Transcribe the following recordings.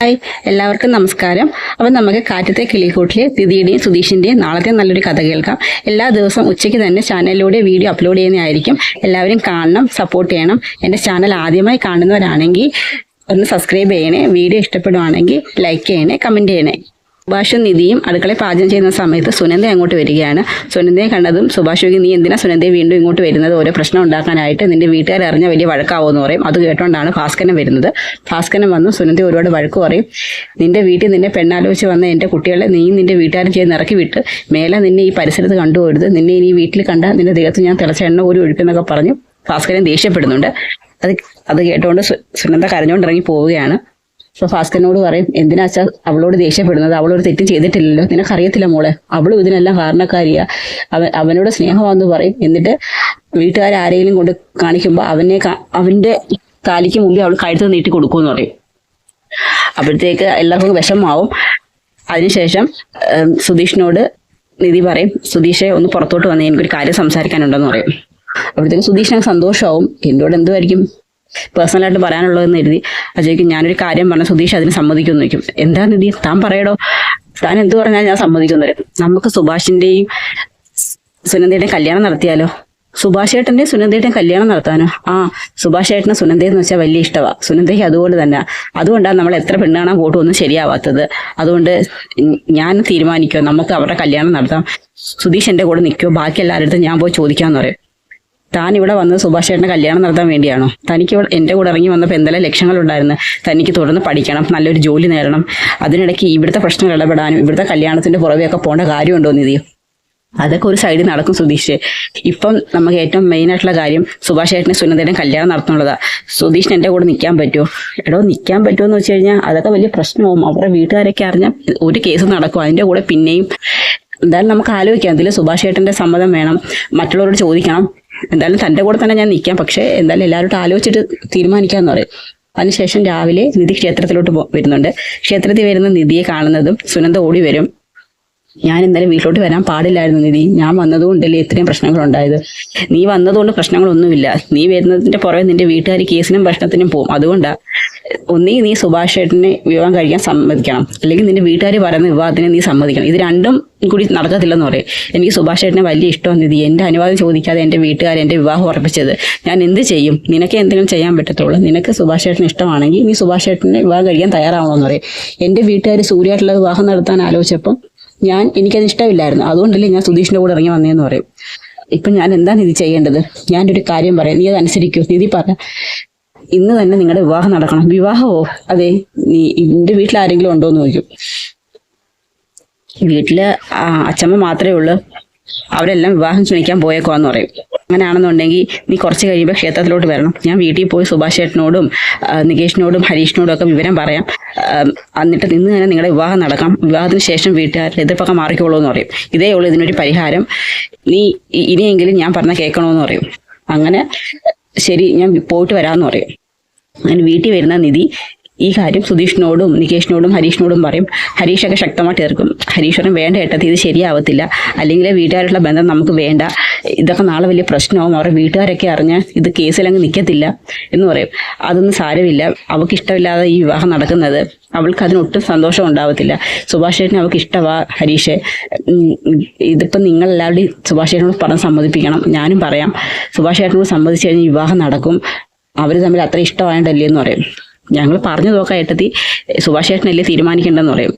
Hi, എല്ലാവർക്കും നമസ്കാരം. അപ്പം നമുക്ക് കാറ്റത്തെ കിളിക്കൂട്ടിലെ തിഥിയുടെയും സുധീഷിൻ്റെയും നാളത്തെ നല്ലൊരു കഥ കേൾക്കാം. എല്ലാ ദിവസവും ഉച്ചയ്ക്ക് തന്നെ ചാനലിലൂടെ വീഡിയോ അപ്ലോഡ് ചെയ്യുന്നതായിരിക്കും. എല്ലാവരും കാണണം, സപ്പോർട്ട് ചെയ്യണം. എൻ്റെ ചാനൽ ആദ്യമായി കാണുന്നവരാണെങ്കിൽ ഒന്ന് സബ്സ്ക്രൈബ് ചെയ്യണേ. വീഡിയോ ഇഷ്ടപ്പെടുവാണെങ്കിൽ ലൈക്ക് ചെയ്യണേ, കമൻറ്റ് ചെയ്യണേ. സുഭാഷും നിധിയും അടുക്കളയിൽ പാചകം ചെയ്യുന്ന സമയത്ത് സുനന്ദ അങ്ങോട്ട് വരികയാണ്. സുനന്ദയെ കണ്ടതും സുഭാഷ് ചോദിക്കും, നീ എന്തിനാ സുനന്ദയെ വീണ്ടും ഇങ്ങോട്ട് വരുന്നത്? ഓരോ പ്രശ്നം ഉണ്ടാക്കാനായിട്ട്. നിന്റെ വീട്ടുകാർ അറിഞ്ഞ വലിയ വഴക്കാവുമെന്ന് പറയും. അത് കേട്ടോണ്ടാണ് ഭാസ്കരൻ വരുന്നത്. ഭാസ്കരൻ വന്ന് സുനന്ദ ഒരുപാട് വഴക്ക് പറയും. നിന്റെ വീട്ടിൽ നിന്നെ പെണ്ണാലോചിച്ച് വന്ന എൻ്റെ കുട്ടികളെ നീ നിന്റെ വീട്ടുകാരും ചെയ്ത് ഇറക്കി വിട്ട് മേലെ നിന്നെ ഈ പരിസരത്ത് കണ്ടുപോരുത്. നിന്നെ ഇനി വീട്ടിൽ കണ്ടാൽ നിന്റെ ദേഹത്ത് ഞാൻ തിളച്ച എണ്ണ ഒരു ഒഴുക്കെന്നൊക്കെ പറഞ്ഞു ഭാസ്കരൻ ദേഷ്യപ്പെടുന്നുണ്ട്. അത് കേട്ടുകൊണ്ട് സുനന്ദ കരഞ്ഞുകൊണ്ട് ഇറങ്ങി പോവുകയാണ്. അപ്പോൾ ഭാസ്കരനോട് പറയും, എന്തിനാച്ചാ അവളോട് ദേഷ്യപ്പെടുന്നത്? അവളൊരു തെറ്റും ചെയ്തിട്ടില്ലല്ലോ, നിനക്കറിയത്തില്ല മോളെ, അവളും ഇതിനെല്ലാം കാരണക്കാരിയാ. അവനോട് സ്നേഹമാണെന്ന് പറയും. എന്നിട്ട് വീട്ടുകാരെങ്കിലും കൊണ്ട് കാണിക്കുമ്പോൾ അവൻ്റെ കാലിക്ക് മുമ്പേ അവൾ കഴുത്ത് നീട്ടി കൊടുക്കുമെന്ന് പറയും. അപ്പോഴത്തേക്ക് എല്ലാവർക്കും വിഷമാവും. അതിനുശേഷം സുധീഷിനോട് നിധി പറയും, സുധീഷെ ഒന്ന് പുറത്തോട്ട് വന്നേ, എനിക്കൊരു കാര്യം സംസാരിക്കാനുണ്ടെന്ന് പറയും. അപ്പോഴത്തേക്ക് സുധീഷിന് സന്തോഷമാവും. എന്നോട് എന്തുമായിരിക്കും പേഴ്സണലായിട്ട് പറയാനുള്ളതെന്ന് എഴുതി അജയ്ക്ക് ഞാനൊരു കാര്യം പറഞ്ഞ സുധീഷ് അതിന് സമ്മതിക്കുമെന്ന് വയ്ക്കും. എന്താ നിധി, താൻ പറയടോ, താൻ എന്ത് പറഞ്ഞാൽ ഞാൻ സമ്മതിക്കുന്നു വരും. നമുക്ക് സുഭാഷിൻ്റെയും സുനന്ദയുടെയും കല്യാണം നടത്തിയാലോ? സുഭാഷ് ഏട്ടൻ്റെയും സുനന്ദയുടെയും കല്യാണം നടത്താനോ? സുഭാഷ് ഏട്ടന് സുനന്ദയെന്ന് വെച്ചാൽ വലിയ ഇഷ്ടമാണ്. സുനന്ദയ്ക്ക് അതുപോലെ തന്നെ. അതുകൊണ്ടാണ് നമ്മൾ എത്ര പെണ്ണ് കാണാൻ പോട്ടൊന്നും ശരിയാവാത്തത്. അതുകൊണ്ട് ഞാൻ തീരുമാനിക്കുമോ, നമുക്ക് അവരുടെ കല്യാണം നടത്താം. സുധീഷ് എൻ്റെ കൂടെ നിൽക്കുമോ, ബാക്കി എല്ലാവരുടെ ഞാൻ പോയി ചോദിക്കാമെന്ന് പറയും. താൻ ഇവിടെ വന്നത് സുഭാഷ് ചേട്ടൻ്റെ കല്യാണം നടത്താൻ വേണ്ടിയാണോ? തനിക്ക് എൻ്റെ കൂടെ ഇറങ്ങി വന്നപ്പോൾ എന്തെല്ലാം ലക്ഷ്യങ്ങളുണ്ടായിരുന്നു. തനിക്ക് തുടർന്ന് പഠിക്കണം, നല്ലൊരു ജോലി നേടണം. അതിനിടയ്ക്ക് ഇവിടുത്തെ പ്രശ്നങ്ങൾ ഇടപെടാനും ഇവിടുത്തെ കല്യാണത്തിൻ്റെ പുറകെയൊക്കെ പോകേണ്ട കാര്യമുണ്ടോ നിധി? അതൊക്കെ ഒരു സൈഡിൽ നടക്കും സുധീഷ്. ഇപ്പം നമുക്ക് ഏറ്റവും മെയിനായിട്ടുള്ള കാര്യം സുഭാഷ് ചേട്ടനെ സുനന്ദയുടെ കല്യാണം നടത്തുന്നുള്ളതാണ്. സുധീഷിന് എൻ്റെ കൂടെ നിൽക്കാൻ പറ്റുമോ? നിൽക്കാൻ പറ്റുമോ എന്ന് വെച്ച് കഴിഞ്ഞാൽ അതൊക്കെ വലിയ പ്രശ്നമാവും. അവരുടെ വീട്ടുകാരൊക്കെ അറിഞ്ഞാൽ ഒരു കേസ് നടക്കും. അതിൻ്റെ കൂടെ പിന്നെയും എന്തായാലും നമുക്ക് ആലോചിക്കാം. ഇതിൽ സുഭാഷ് ചേട്ടൻ്റെ സമ്മതം വേണം, മറ്റുള്ളവരോട് ചോദിക്കണം. എന്തായാലും തൻ്റെ കൂടെ തന്നെ ഞാൻ നിൽക്കാം, പക്ഷേ എന്തായാലും എല്ലാവരോടും ആലോചിച്ചിട്ട് തീരുമാനിക്കാമെന്ന് പറയും. അതിനുശേഷം രാവിലെ നിധി ക്ഷേത്രത്തിലോട്ട് വരുന്നുണ്ട്. ക്ഷേത്രത്തിൽ വരുന്ന നിധിയെ കാണുന്നതും സുനന്ദ ഓടി വരും. ഞാൻ ഇന്നലെ വീട്ടിലോട്ട് വരാൻ പാടില്ലായിരുന്നു നിധി, ഞാൻ വന്നതുകൊണ്ടല്ലേ ഇത്രയും പ്രശ്നങ്ങളുണ്ടായത്. നീ വന്നതുകൊണ്ട് പ്രശ്നങ്ങളൊന്നുമില്ല. നീ വരുന്നതിൻ്റെ പുറമെ നിന്റെ വീട്ടുകാർ കേസിനും പ്രശ്നത്തിനും പോകും. അതുകൊണ്ടാണ് നീ സുഭാഷ് ചേട്ടനെ വിവാഹം കഴിക്കാൻ സമ്മതിക്കണം, അല്ലെങ്കിൽ നിന്റെ വീട്ടുകാർ പറയുന്ന വിവാഹത്തിന് നീ സമ്മതിക്കണം. ഇത് രണ്ടും കൂടി നടക്കത്തില്ലെന്ന് പറയും. എനിക്ക് സുഭാഷ് ചേട്ടനെ വലിയ ഇഷ്ടമാണ് നിധി. എൻ്റെ അനുവാദം ചോദിക്കാതെ എൻ്റെ വീട്ടുകാർ എൻ്റെ വിവാഹം ഉറപ്പിച്ചത്. ഞാൻ എന്ത് ചെയ്യും? നിനക്ക് എന്തെങ്കിലും ചെയ്യാൻ പറ്റത്തുള്ളൂ. നിനക്ക് സുഭാഷ് ചേട്ടന് ഇഷ്ടമാണെങ്കിൽ നീ സുഭാഷ് ചേട്ടനെ വിവാഹം കഴിക്കാൻ തയ്യാറാവണമെന്ന് പറയും. എൻ്റെ വീട്ടുകാർ സൂര്യയായിട്ടുള്ള വിവാഹം നടത്താൻ ആലോചിച്ചപ്പം എനിക്കത് ഇഷ്ടമില്ലായിരുന്നു. അതുകൊണ്ടല്ലേ ഞാൻ സുധീഷിൻ്റെ കൂടെ ഇറങ്ങി വന്നതെന്ന് പറയും. ഇപ്പം ഞാൻ എന്താണ് നിധി ചെയ്യേണ്ടത്? ഞാനൊരു കാര്യം പറയാം, നീ അത് അനുസരിക്കൂ. നിധി പറഞ്ഞ ഇന്ന് തന്നെ നിങ്ങളുടെ വിവാഹം നടക്കണം. വിവാഹമോ? അതെ. നീ എൻ്റെ വീട്ടിൽ ആരെങ്കിലും ഉണ്ടോ എന്ന് ചോദിക്കും. വീട്ടില് അച്ഛമ്മ മാത്രമേ ഉള്ളൂ, അവരെല്ലാം വിവാഹം ക്ഷണിക്കാൻ പോയേക്കോന്ന് പറയും. അങ്ങനെയാണെന്നുണ്ടെങ്കിൽ നീ കുറച്ച് കഴിയുമ്പോൾ ക്ഷേത്രത്തിലോട്ട് വരണം. ഞാൻ വീട്ടിൽ പോയി സുഭാഷ് ചേട്ടനോടും നികേഷിനോടും ഹരീഷിനോടും ഒക്കെ വിവരം പറയാം. എന്നിട്ട് ഇന്ന് തന്നെ നിങ്ങളുടെ വിവാഹം നടക്കാം. വിവാഹത്തിന് ശേഷം വീട്ടുകാരുടെ എതിർപ്പൊക്കെ മാറിക്കോളൂ എന്ന് പറയും. ഇതേ ഉള്ളൂ ഇതിനൊരു പരിഹാരം. നീ ഇനിയെങ്കിലും ഞാൻ പറഞ്ഞ കേൾക്കണമെന്ന് പറയും. അങ്ങനെ ശരി, ഞാൻ പോയിട്ട് വരാമെന്ന് പറയും. അങ്ങനെ വീട്ടിൽ വരുന്ന നിധി ഈ കാര്യം സുധീഷിനോടും നികേഷിനോടും ഹരീഷിനോടും പറയും. ഹരീഷൊക്കെ ശക്തമായിട്ട് എതിർക്കും. ഹരീഷനും വേണ്ട ഏട്ടത്തി, ഇത് ശരിയാവത്തില്ല, അല്ലെങ്കിൽ വീട്ടുകാരുള്ള ബന്ധം നമുക്ക് വേണ്ട, ഇതൊക്കെ നാളെ വലിയ പ്രശ്നമാവും, അവരുടെ വീട്ടുകാരൊക്കെ അറിഞ്ഞ് ഇത് കേസിലങ്ങ് നിൽക്കത്തില്ല എന്ന് പറയും. അതൊന്നും സാരമില്ല, അവൾക്ക് ഇഷ്ടമില്ലാതെ ഈ വിവാഹം നടക്കുന്നത്, അവൾക്ക് അതിനൊട്ടും സന്തോഷം ഉണ്ടാവത്തില്ല. സുഭാഷ് ചേട്ടനെ അവൾക്ക് ഇഷ്ടമാണ് ഹരീഷെ. ഇതിപ്പം നിങ്ങളെല്ലാവരുടെയും സുഭാഷ് ചേട്ടനോട് പറഞ്ഞ് സമ്മതിപ്പിക്കണം. ഞാനും പറയാം, സുഭാഷ് ചേട്ടനോട് സമ്മതിച്ച് കഴിഞ്ഞ് വിവാഹം നടക്കും. അവർ തമ്മിൽ അത്ര ഇഷ്ടമായിട്ടല്ലേ എന്ന് പറയും. ഞങ്ങൾ പറഞ്ഞു നോക്കാം ഏട്ടത്തി, സുഭാഷ് ചേട്ടനല്ലേ തീരുമാനിക്കേണ്ടെന്ന് പറയും.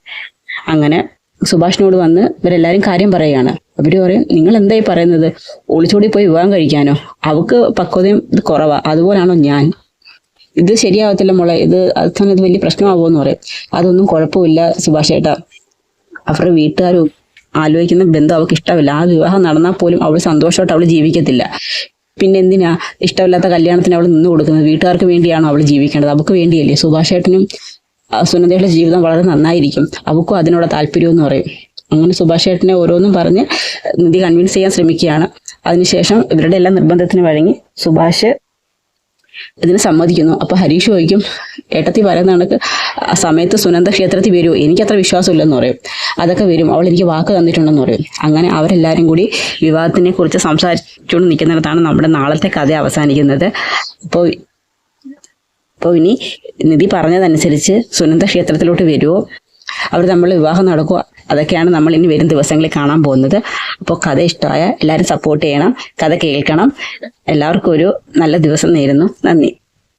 അങ്ങനെ സുഭാഷിനോട് വന്ന് ഇവരെല്ലാവരും കാര്യം പറയുകയാണ്. അവർ പറയും, നിങ്ങൾ എന്തായി പറയുന്നത്? ഒളിച്ചോടി പോയി വിവാഹം കഴിക്കാനോ? അവൾക്ക് പക്വതയും ഇത് കുറവാണ്, അതുപോലാണോ ഞാൻ? ഇത് ശരിയാവത്തില്ല മോളെ, ഇത് വലിയ പ്രശ്നമാവുമെന്ന് പറയും. അതൊന്നും കുഴപ്പമില്ല സുഭാഷ് ചേട്ടാ, അവരുടെ വീട്ടുകാരും ആലോചിക്കുന്ന ബന്ധം അവൾക്ക് ഇഷ്ടമില്ല. ആ വിവാഹം നടന്നാൽ പോലും അവൾ സന്തോഷമായിട്ട് അവൾ ജീവിക്കത്തില്ല. പിന്നെ എന്തിനാ ഇഷ്ടമില്ലാത്ത കല്യാണത്തിന് അവൾ നിന്ന് കൊടുക്കുന്നത്? വീട്ടുകാർക്ക് വേണ്ടിയാണോ അവൾ ജീവിക്കേണ്ടത്? അവൾക്ക് വേണ്ടിയല്ലേ? സുഭാഷ് ചേട്ടനും സുനന്ദയുടെ ജീവിതം വളരെ നന്നായിരിക്കും, അവൾക്കും അതിനുള്ള താല്പര്യമെന്ന് പറയും. അങ്ങനെ സുഭാഷ് ചേട്ടനെ ഓരോന്നും പറഞ്ഞ് നിധി കൺവിൻസ് ചെയ്യാൻ ശ്രമിക്കുകയാണ്. അതിനുശേഷം ഇവരുടെ എല്ലാം നിർബന്ധത്തിന് വഴങ്ങി സുഭാഷ് ഇതിന് സമ്മതിക്കുന്നു. അപ്പോൾ ഹരീഷ് ചോദിക്കും, ഏട്ടത്തി പറയുന്ന കണക്ക് ആ സമയത്ത് സുനന്ദ ക്ഷേത്രത്തിൽ വരുമോ? എനിക്കത്ര വിശ്വാസമില്ലെന്ന് പറയും. അതൊക്കെ വരും, അവൾ എനിക്ക് വാക്ക് തന്നിട്ടുണ്ടെന്ന് പറയും. അങ്ങനെ അവരെല്ലാവരും കൂടി വിവാഹത്തിനെ കുറിച്ച് സംസാരിച്ചുകൊണ്ട് നിൽക്കുന്നിടത്താണ് നമ്മുടെ നാളത്തെ കഥ അവസാനിക്കുന്നത്. അപ്പോൾ അപ്പോൾ ഇനി നിധി പറഞ്ഞതനുസരിച്ച് സുനന്ദ ക്ഷേത്രത്തിലോട്ട് വരുമോ, അവർ നമ്മൾ വിവാഹം നടക്കുക, അതൊക്കെയാണ് നമ്മൾ ഇനി വരും ദിവസങ്ങളിൽ കാണാൻ പോകുന്നത്. അപ്പോൾ കഥ ഇഷ്ടമായ എല്ലാവരും സപ്പോർട്ട് ചെയ്യണം, കഥ കേൾക്കണം. എല്ലാവർക്കും ഒരു നല്ല ദിവസം നേരുന്നു. നന്ദി.